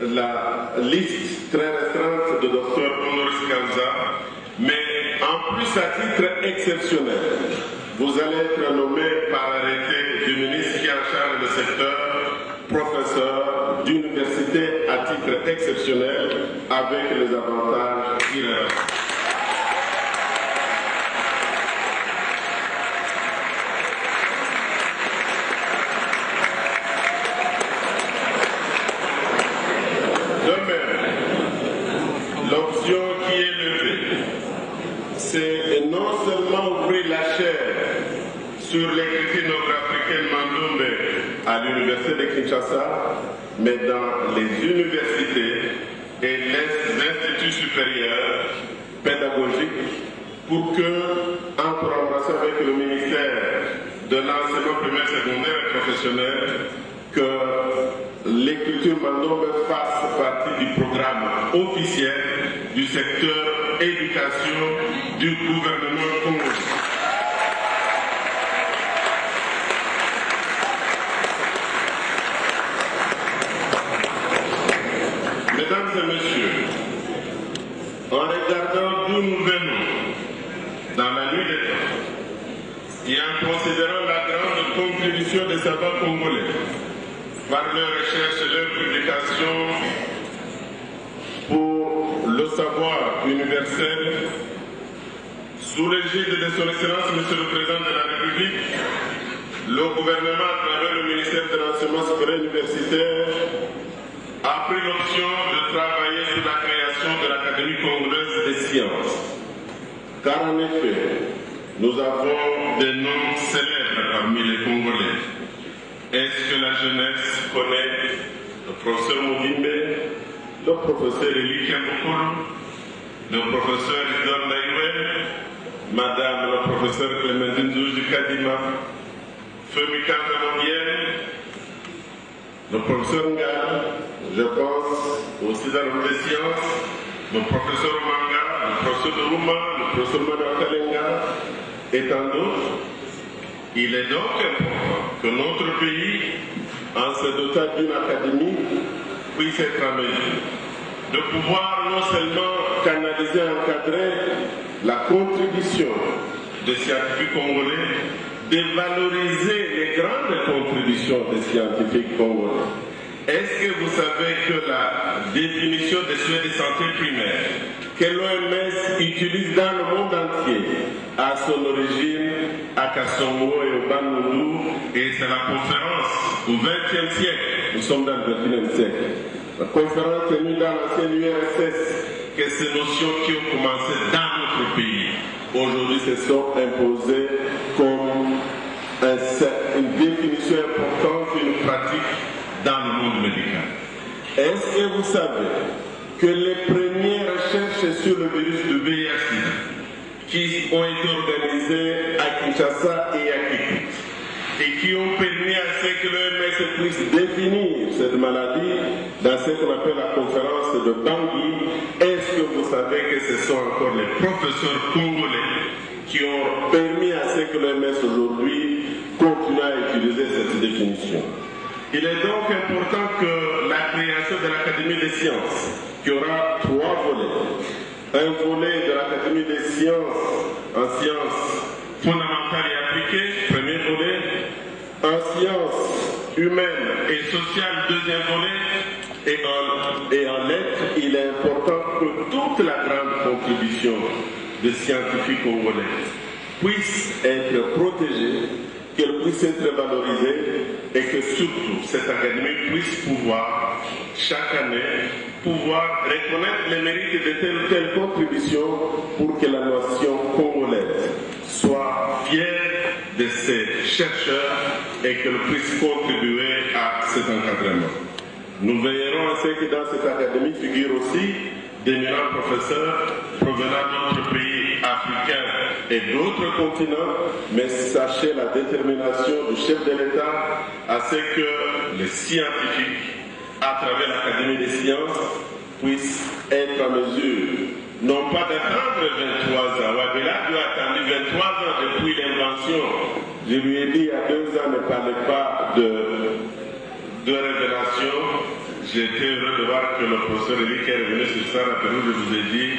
la liste très restreinte de Dr Honoris Causa, mais en plus à titre exceptionnel, vous allez être nommé par arrêté du ministre qui est en charge du secteur professeur d'université à titre exceptionnel avec les avantages inhérents. L'option qui est levée, c'est non seulement ouvrir la chaire sur l'écriture nord-africaine Mandombe à l'université de Kinshasa, mais dans les universités et les instituts supérieurs pédagogiques pour que, en collaboration avec le ministère de l'enseignement primaire, secondaire et professionnel, que l'écriture Mandombe fasse partie du programme officiel du secteur éducation du gouvernement congolais. Mesdames et messieurs, en regardant d'où nous venons dans la nuit des temps et en considérant la grande contribution des savants congolais par leurs recherches et leurs publications pour le savoir universel, sous l'égide de son Excellence, Monsieur le Président de la République, le gouvernement, à travers le ministère de l'Enseignement supérieur universitaire, a pris l'option de travailler sur la création de l'Académie congolaise des sciences. Car en effet, nous avons des noms célèbres parmi les Congolais. Est-ce que la jeunesse connaît le professeur Mugimbe, le professeur Eli Kiambokolo, le professeur Idor Naïwe, Madame le professeur Clémentine Zouji Kadima, Femi Kanzamondienne, le professeur Nga, je pense aussi dans le des sciences, le professeur Manga, le professeur de Rouma, le professeur Madakalenga et tant d'autres. Il est donc important que notre pays, en se dotant d'une académie, puisse être en mesure de pouvoir non seulement canaliser et encadrer la contribution des scientifiques congolais, de valoriser les grandes contributions des scientifiques congolais. Est-ce que vous savez que la définition des soins de santé primaire que l'OMS utilise dans le monde entier a son origine à Kassongo et au Bandundu, et c'est la conférence au XXe siècle, nous sommes dans le XXIe siècle, la conférence tenue dans l'ancienne URSS, que ces notions qui ont commencé dans notre pays, aujourd'hui se sont imposées comme une définition importante d'une pratique dans le monde médical. Est-ce que vous savez que les premières recherches sur le virus du VIH qui ont été organisées à Kinshasa et à Kikou et qui ont permis à ce que l'OMS puisse définir cette maladie dans ce qu'on appelle la conférence de Bangui, est-ce que vous savez que ce sont encore les professeurs congolais qui ont permis à ce que l'OMS aujourd'hui continue à utiliser cette définition? Il est donc important que la création de l'Académie des sciences, qui aura 3 volets, un volet de l'Académie des sciences en sciences fondamentales et appliquées, premier volet, en sciences humaines et sociales, deuxième volet, et en lettres, il est important que toute la grande contribution des scientifiques congolais puisse être protégée, qu'elle puisse être valorisée et que surtout cette académie puisse pouvoir, chaque année, pouvoir reconnaître les mérites de telle ou telle contribution pour que la nation congolaise soit fière de ses chercheurs et qu'elle puisse contribuer à cet encadrement. Nous veillerons à ce que dans cette académie figurent aussi d'éminents professeurs provenant d'autres pays africains et d'autres continents, mais sachez la détermination du chef de l'État à ce que les scientifiques, à travers l'Académie des sciences, puissent être en mesure, non pas d'attendre 23 ans. Wabila a attendu 23 ans depuis l'invention. Je lui ai dit il y a 2 ans, ne parlez pas de révélation. j'étais heureux de voir que le professeur Eric est revenu sur ça. Rappelez-vous, je vous ai dit,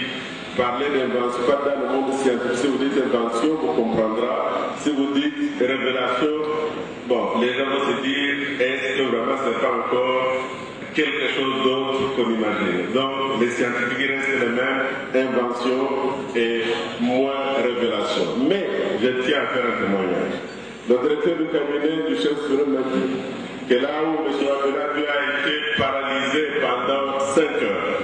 parler d'invention, pas dans le monde scientifique. Si vous dites invention, vous comprendrez. Si vous dites révélation, bon, les gens vont se dire, est-ce que vraiment c'est pas encore quelque chose d'autre qu'on imagine. Donc, les scientifiques restent les mêmes, invention et moins révélation. Mais, je tiens à faire un témoignage. Le directeur du cabinet du chef suprême m'a dit que là où M. Abdelhadi a été paralysé pendant 5 heures,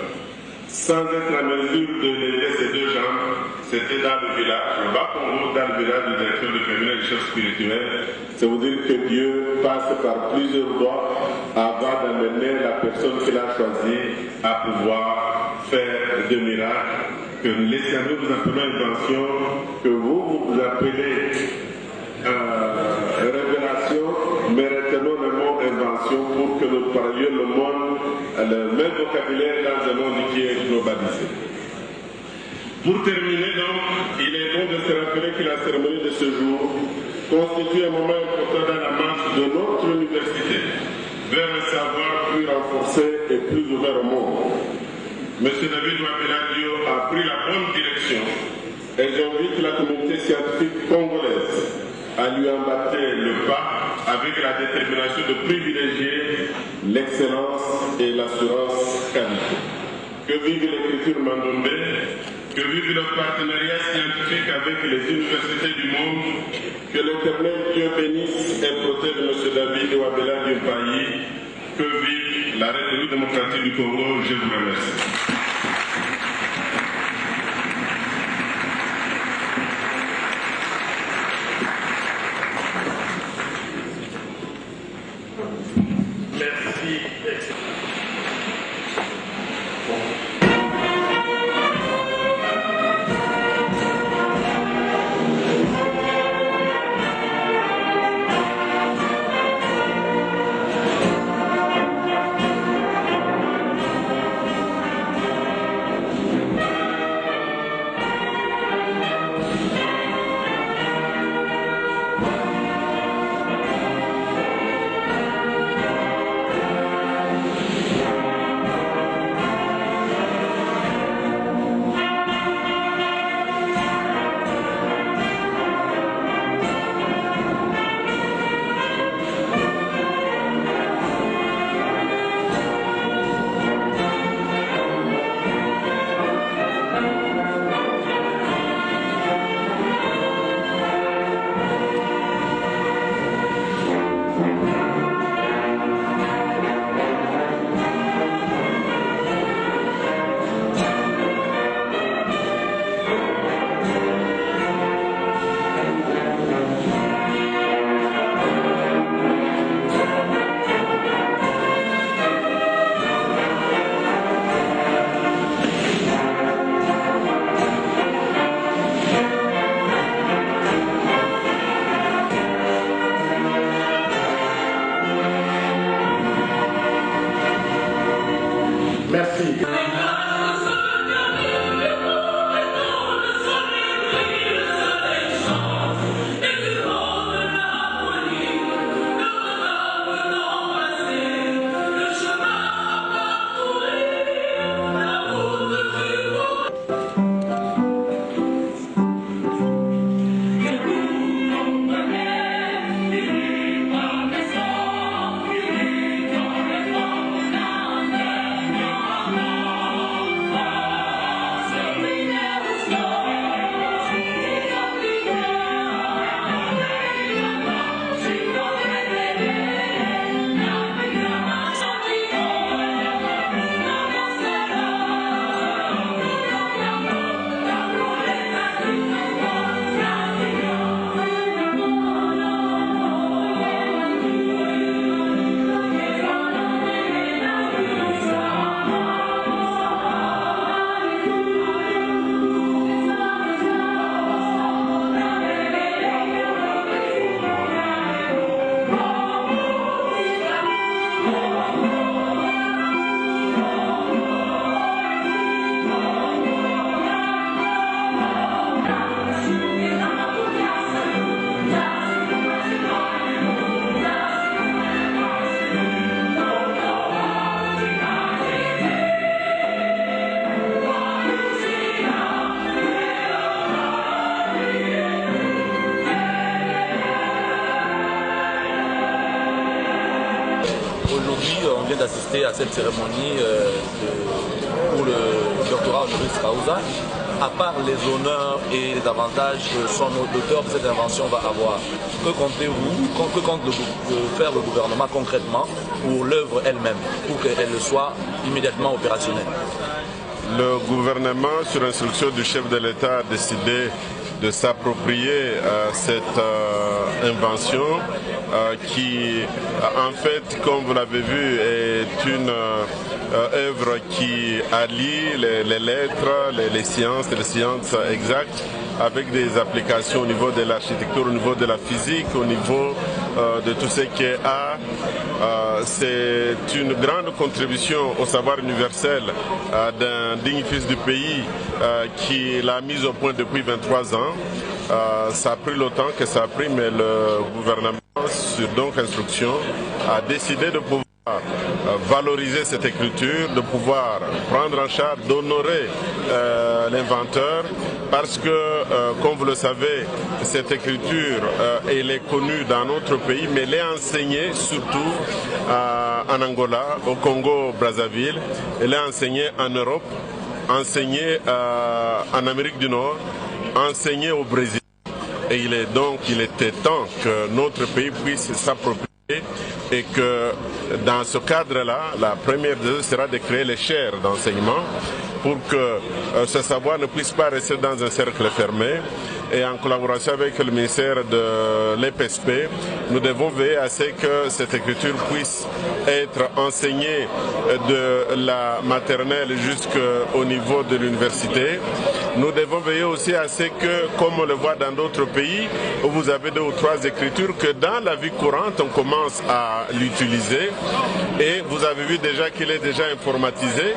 sans être en mesure de lever ses 2 jambes, c'était dans le village, le Bas-Congo, dans le village du directeur du cabinet du chef spirituel. Ça veut dire que Dieu passe par plusieurs voies avant d'amener la personne qu'il a choisie à pouvoir faire des miracles. Que les scientifiques vous appelez invention, que vous appelez révélation, mais retenons le mot invention pour que nous parlions le monde, le même vocabulaire dans un monde qui est globalisé. Pour terminer donc, il est bon de se rappeler que la cérémonie de ce jour constitue un moment important dans la marche de notre université vers un savoir plus renforcé et plus ouvert au monde. M. David Wabeladio a pris la bonne direction et j'invite la communauté scientifique congolaise à lui emboîter le pas avec la détermination de privilégier l'excellence et l'assurance qualité. Que vive l'écriture Mandombe, que vive le partenariat scientifique avec les universités du monde, que l'Éternel Dieu bénisse et protège M. David Wabela du pays, que vive la République démocratique du Congo. Je vous remercie. d'assister à cette cérémonie pour le doctorat honoris causa. À part les honneurs et les avantages que l'auteur de cette invention va avoir, que comptez-vous, que compte faire le gouvernement concrètement pour l'œuvre elle-même, pour qu'elle soit immédiatement opérationnelle? Le gouvernement, sur instruction du chef de l'État, a décidé de s'approprier cette invention qui, en fait, comme vous l'avez vu, est une œuvre qui allie les lettres, les sciences exactes, avec des applications au niveau de l'architecture, au niveau de la physique, au niveau de tout ce qui est art. C'est une grande contribution au savoir universel d'un digne fils du pays qui l'a mise au point depuis 23 ans. Ça a pris le temps que ça a pris, mais le gouvernement, sur donc instruction, a décidé de pouvoir valoriser cette écriture, de pouvoir prendre en charge, d'honorer l'inventeur, parce que, comme vous le savez, cette écriture, elle est connue dans notre pays, mais elle est enseignée surtout en Angola, au Congo-Brazzaville, elle est enseignée en Europe, enseignée en Amérique du Nord, enseignée au Brésil. Et il était temps que notre pays puisse s'approprier et que dans ce cadre-là, la première des choses sera de créer les chaires d'enseignement pour que ce savoir ne puisse pas rester dans un cercle fermé. Et en collaboration avec le ministère de l'EPSP, nous devons veiller à ce que cette écriture puisse être enseignée de la maternelle jusqu'au niveau de l'université. Nous devons veiller aussi à ce que, comme on le voit dans d'autres pays, où vous avez 2 ou 3 écritures, que dans la vie courante, on commence à l'utiliser. Et vous avez vu déjà qu'il est déjà informatisé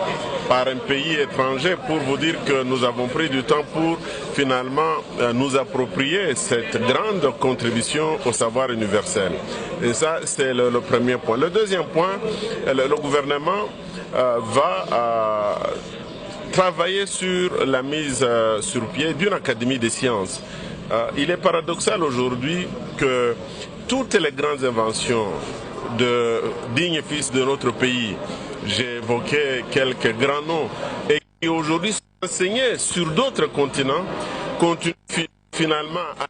par un pays étranger, pour vous dire que nous avons pris du temps pour finalement nous approprier cette grande contribution au savoir universel. Et ça, c'est le premier point. Le deuxième point, le gouvernement va travailler sur la mise sur pied d'une académie des sciences. Il est paradoxal aujourd'hui que toutes les grandes inventions de dignes fils de notre pays, j'ai évoqué quelques grands noms, et qui aujourd'hui sont enseignés sur d'autres continents, continuent finalement à